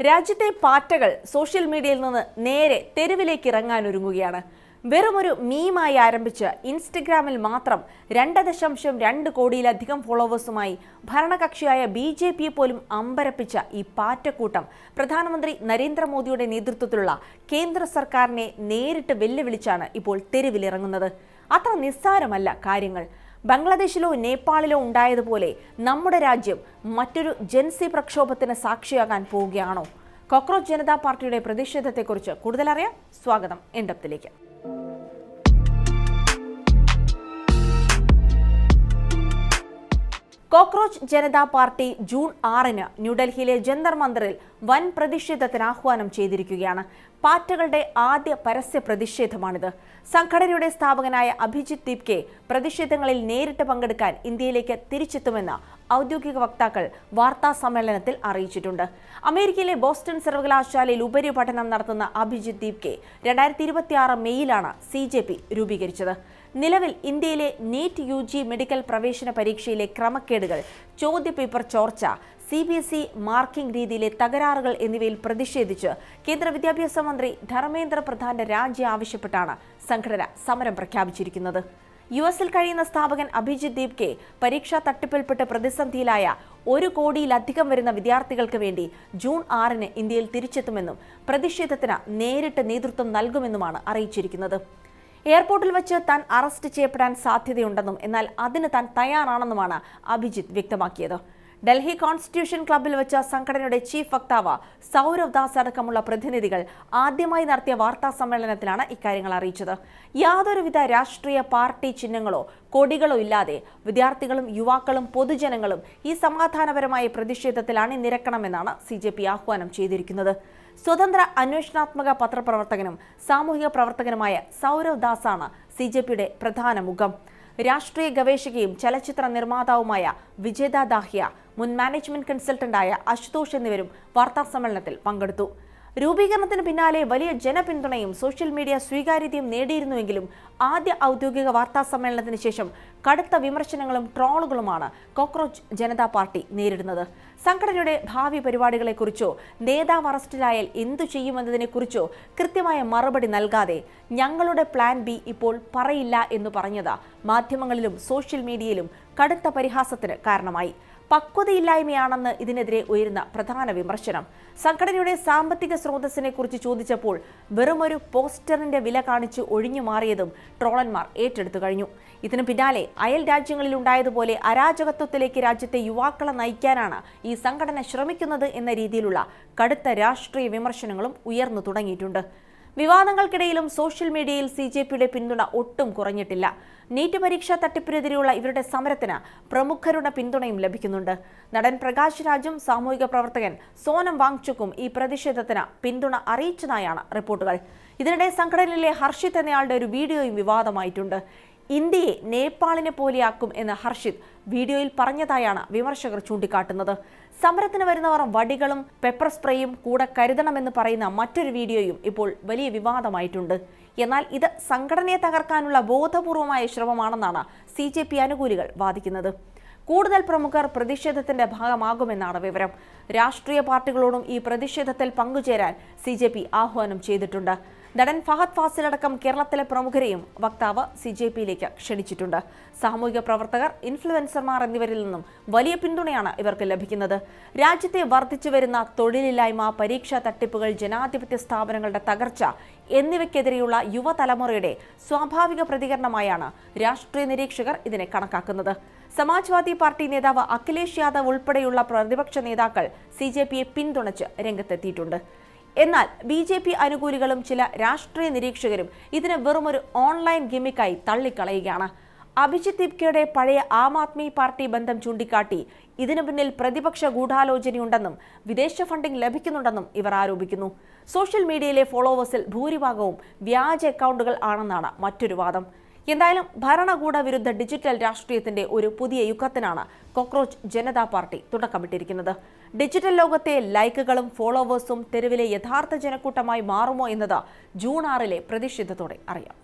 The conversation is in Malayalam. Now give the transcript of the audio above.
രാജ്യത്തെ പാറ്റകൾ സോഷ്യൽ മീഡിയയിൽ നിന്ന് നേരെ തെരുവിലേക്ക് ഇറങ്ങാനൊരുങ്ങുകയാണ്. വെറുമൊരു മീമായി ആരംഭിച്ച് ഇൻസ്റ്റഗ്രാമിൽ മാത്രം 2.2 കോടിയിലധികം ഫോളോവേഴ്സുമായി ഭരണകക്ഷിയായ BJP പോലും അമ്പരപ്പിച്ച ഈ പാറ്റക്കൂട്ടം പ്രധാനമന്ത്രി നരേന്ദ്രമോദിയുടെ നേതൃത്വത്തിലുള്ള കേന്ദ്ര സർക്കാരിനെ നേരിട്ട് വെല്ലുവിളിച്ചാണ് ഇപ്പോൾ തെരുവിലിറങ്ങുന്നത്. അത്ര നിസ്സാരമല്ല കാര്യങ്ങൾ. ബംഗ്ലാദേശിലോ നേപ്പാളിലോ ഉണ്ടായതുപോലെ നമ്മുടെ രാജ്യം മറ്റൊരു ജൻസി പ്രക്ഷോഭത്തിന് സാക്ഷിയാകാൻ പോവുകയാണോ? കോക്രോച്ച് ജനതാ പാർട്ടിയുടെ പ്രതിഷേധത്തെക്കുറിച്ച് കൂടുതലറിയാം. സ്വാഗതം എൻഡപ്തിലേക്ക്. കോക്രോച്ച് ജനതാ പാർട്ടി ജൂൺ 6-ന് ന്യൂഡൽഹിയിലെ ജന്തർ മന്ദിറിൽ വൻ പ്രതിഷേധത്തിന് ആഹ്വാനം ചെയ്തിരിക്കുകയാണ്. പാറ്റകളുടെ ആദ്യ പരസ്യ പ്രതിഷേധമാണിത്. സംഘടനയുടെ സ്ഥാപകനായ അഭിജിത്ത് ദീപ്കെ പ്രതിഷേധങ്ങളിൽ നേരിട്ട് പങ്കെടുക്കാൻ ഇന്ത്യയിലേക്ക് തിരിച്ചെത്തുമെന്ന് ഔദ്യോഗിക വക്താക്കൾ വാർത്താ സമ്മേളനത്തിൽ അറിയിച്ചിട്ടുണ്ട്. അമേരിക്കയിലെ ബോസ്റ്റൺ സർവകലാശാലയിൽ ഉപരിപഠനം നടത്തുന്ന അഭിജിത്ത് ദീപ്കെ 2026 മെയ്യിലാണ് CJP രൂപീകരിച്ചത്. നിലവിൽ ഇന്ത്യയിലെ നീറ്റ് UG മെഡിക്കൽ പ്രവേശന പരീക്ഷയിലെ ക്രമക്കേടുകൾ, ചോദ്യപേപ്പർ ചോർച്ച, CBSE മാർക്കിംഗ് രീതിയിലെ തകരാറുകൾ എന്നിവയിൽ പ്രതിഷേധിച്ച് കേന്ദ്ര വിദ്യാഭ്യാസ മന്ത്രി ധർമ്മേന്ദ്ര പ്രധാന്റെ രാജി ആവശ്യപ്പെട്ടാണ് സംഘടന സമരം പ്രഖ്യാപിച്ചിരിക്കുന്നത്. US-ൽ കഴിയുന്ന സ്ഥാപകൻ അഭിജിത്ത് ദീപ്കെ പരീക്ഷാ തട്ടിപ്പിൽപ്പെട്ട് പ്രതിസന്ധിയിലായ 1 കോടിയിലധികം വരുന്ന വിദ്യാർത്ഥികൾക്ക് വേണ്ടി ജൂൺ 6-ന് ഇന്ത്യയിൽ തിരിച്ചെത്തുമെന്നും പ്രതിഷേധത്തിന് നേരിട്ട് നേതൃത്വം നൽകുമെന്നുമാണ് അറിയിച്ചിരിക്കുന്നത്. എയർപോർട്ടിൽ വെച്ച് താൻ അറസ്റ്റ് ചെയ്യപ്പെടാൻ സാധ്യതയുണ്ടെന്നും എന്നാൽ അതിന് താൻ തയ്യാറാണെന്നുമാണ് അഭിജിത്ത് വ്യക്തമാക്കിയത്. ഡൽഹി കോൺസ്റ്റിറ്റ്യൂഷൻ ക്ലബ്ബിൽ വെച്ച സംഘടനയുടെ ചീഫ് വക്താവ് സൗരവ് ദാസ് അടക്കമുള്ള പ്രതിനിധികൾ ആദ്യമായി നടത്തിയ വാർത്താ സമ്മേളനത്തിലാണ് ഇക്കാര്യങ്ങൾ അറിയിച്ചത്. യാതൊരുവിധ രാഷ്ട്രീയ പാർട്ടി ചിഹ്നങ്ങളോ കൊടികളോ ഇല്ലാതെ വിദ്യാർത്ഥികളും യുവാക്കളും പൊതുജനങ്ങളും ഈ സമാധാനപരമായ പ്രതിഷേധത്തിൽ അണിനിരക്കണമെന്നാണ് CJP ആഹ്വാനം ചെയ്തിരിക്കുന്നത്. സ്വതന്ത്ര അന്വേഷണാത്മക പത്രപ്രവർത്തകനും സാമൂഹിക പ്രവർത്തകനുമായ സൗരവ് ദാസാണ് CJPയുടെ പ്രധാന മുഖം. രാഷ്ട്രീയ ഗവേഷകയും ചലച്ചിത്ര നിർമ്മാതാവുമായ വിജേത ദാഹിയ, മുൻ മാനേജ്മെന്റ് കൺസൾട്ടന്റായ അശുതോഷ് എന്നിവരും വാർത്താസമ്മേളനത്തിൽ പങ്കെടുത്തു. രൂപീകരണത്തിന് പിന്നാലെ വലിയ ജനപിന്തുണയും സോഷ്യൽ മീഡിയ സ്വീകാര്യതയും നേടിയിരുന്നുവെങ്കിലും ആദ്യ ഔദ്യോഗിക വാർത്താ സമ്മേളനത്തിന് ശേഷം കടുത്ത വിമർശനങ്ങളും ട്രോളുകളുമാണ് കോക്രോച്ച് ജനതാ പാർട്ടി നേരിടുന്നത്. സംഘടനയുടെ ഭാവി പരിപാടികളെക്കുറിച്ചോ നേതാവ് അറസ്റ്റിലായാൽ എന്തു ചെയ്യുമെന്നതിനെക്കുറിച്ചോ കൃത്യമായ മറുപടി നൽകാതെ ഞങ്ങളുടെ പ്ലാൻ B ഇപ്പോൾ പറയില്ല എന്ന് പറഞ്ഞത് മാധ്യമങ്ങളിലും സോഷ്യൽ മീഡിയയിലും കടുത്ത പരിഹാസത്തിന് കാരണമായി. പക്വതയില്ലായ്മയാണെന്ന് ഇതിനെതിരെ ഉയരുന്ന പ്രധാന വിമർശനം. സംഘടനയുടെ സാമ്പത്തിക സ്രോതസ്സിനെ കുറിച്ച് ചോദിച്ചപ്പോൾ വെറുമൊരു പോസ്റ്ററിന്റെ വില കാണിച്ച് ഒഴിഞ്ഞു മാറിയതും ട്രോളന്മാർ ഏറ്റെടുത്തു കഴിഞ്ഞു. ഇതിനു പിന്നാലെ അയൽ രാജ്യങ്ങളിൽ ഉണ്ടായതുപോലെ അരാജകത്വത്തിലേക്ക് രാജ്യത്തെ യുവാക്കളെ നയിക്കാനാണ് ഈ സംഘടന ശ്രമിക്കുന്നത് എന്ന രീതിയിലുള്ള കടുത്ത രാഷ്ട്രീയ വിമർശനങ്ങളും ഉയർന്നു തുടങ്ങിയിട്ടുണ്ട്. വിവാദങ്ങൾക്കിടയിലും സോഷ്യൽ മീഡിയയിൽ CJPയുടെ പിന്തുണ ഒട്ടും കുറഞ്ഞിട്ടില്ല. നീറ്റ് പരീക്ഷാ തട്ടിപ്പിനെതിരെയുള്ള ഇവരുടെ സമരത്തിന് പ്രമുഖരുടെ പിന്തുണയും ലഭിക്കുന്നുണ്ട്. നടൻ പ്രകാശ് രാജും സാമൂഹിക പ്രവർത്തകൻ സോനം വാങ്ചുക്കും ഈ പ്രതിഷേധത്തിന് പിന്തുണ അറിയിച്ചതായാണ് റിപ്പോർട്ടുകൾ. ഇതിനിടെ സംഘടനയിലെ ഹർഷിത് എന്നയാളുടെ ഒരു വീഡിയോയും വിവാദമായിട്ടുണ്ട്. ഇന്ത്യയെ നേപ്പാളിനെ പോലെയാക്കും എന്ന് ഹർഷിത് വീഡിയോയിൽ പറഞ്ഞതായാണ് വിമർശകർ ചൂണ്ടിക്കാട്ടുന്നത്. സമരത്തിന് വരുന്നവർ വടികളും പെപ്പർ സ്പ്രേയും കൂടെ കരുതണമെന്ന് പറയുന്ന മറ്റൊരു വീഡിയോയും ഇപ്പോൾ വലിയ വിവാദമായിട്ടുണ്ട്. എന്നാൽ ഇത് സംഘടനയെ തകർക്കാനുള്ള ബോധപൂർവമായ ശ്രമമാണെന്നാണ് CJP അനുകൂലികൾ വാദിക്കുന്നത്. കൂടുതൽ പ്രമുഖർ പ്രതിഷേധത്തിന്റെ ഭാഗമാകുമെന്നാണ് വിവരം. രാഷ്ട്രീയ പാർട്ടികളോടും ഈ പ്രതിഷേധത്തിൽ പങ്കുചേരാൻ CJP ആഹ്വാനം ചെയ്തിട്ടുണ്ട്. നടൻ ഫഹദ് ഫാസിൽ അടക്കം കേരളത്തിലെ പ്രമുഖരെയും വക്താവ് CJPയിലേക്ക് ക്ഷണിച്ചിട്ടുണ്ട്. സാമൂഹിക പ്രവർത്തകർ, ഇൻഫ്ലുവൻസർമാർ എന്നിവരിൽ നിന്നും വലിയ പിന്തുണയാണ് ഇവർക്ക് ലഭിക്കുന്നത്. രാജ്യത്തെ വർദ്ധിച്ചു വരുന്ന തൊഴിലില്ലായ്മ, പരീക്ഷാ തട്ടിപ്പുകൾ, ജനാധിപത്യ സ്ഥാപനങ്ങളുടെ തകർച്ച എന്നിവയ്ക്കെതിരെയുള്ള യുവതലമുറയുടെ സ്വാഭാവിക പ്രതികരണമായാണ് രാഷ്ട്രീയ നിരീക്ഷകർ ഇതിനെ കണക്കാക്കുന്നത്. സമാജ്വാദി പാർട്ടി നേതാവ് അഖിലേഷ് യാദവ് ഉൾപ്പെടെയുള്ള പ്രതിപക്ഷ നേതാക്കൾ CJPയെ പിന്തുണച്ച് രംഗത്തെത്തിയിട്ടുണ്ട്. എന്നാൽ BJP അനുകൂലികളും ചില രാഷ്ട്രീയ നിരീക്ഷകരും ഇതിനെ വെറുമൊരു ഓൺലൈൻ ഗിമിക്കായി തള്ളിക്കളയുകയാണ്. അഭിജിത്ത് ദീപ്കയുടെ പഴയ ആം ആദ്മി പാർട്ടി ബന്ധം ചൂണ്ടിക്കാട്ടി ഇതിനു പിന്നിൽ പ്രതിപക്ഷ ഗൂഢാലോചനയുണ്ടെന്നും വിദേശ ഫണ്ടിംഗ് ലഭിക്കുന്നുണ്ടെന്നും ഇവർ ആരോപിക്കുന്നു. സോഷ്യൽ മീഡിയയിലെ ഫോളോവേഴ്സിൽ ഭൂരിഭാഗവും വ്യാജ അക്കൗണ്ടുകൾ ആണെന്നാണ് മറ്റൊരു വാദം. എന്തായാലും ഭരണകൂട വിരുദ്ധ ഡിജിറ്റൽ രാഷ്ട്രീയത്തിന്റെ ഒരു പുതിയ യുഗത്തിനാണ് കോക്രോച്ച് ജനതാ പാർട്ടി തുടക്കമിട്ടിരിക്കുന്നത്. ഡിജിറ്റൽ ലോകത്തെ ലൈക്കുകളും ഫോളോവേഴ്സും തെരുവിലെ യഥാർത്ഥ ജനക്കൂട്ടമായി മാറുമോ എന്നത് ജൂൺ 6-ലെ പ്രതിഷേധത്തോടെ അറിയാം.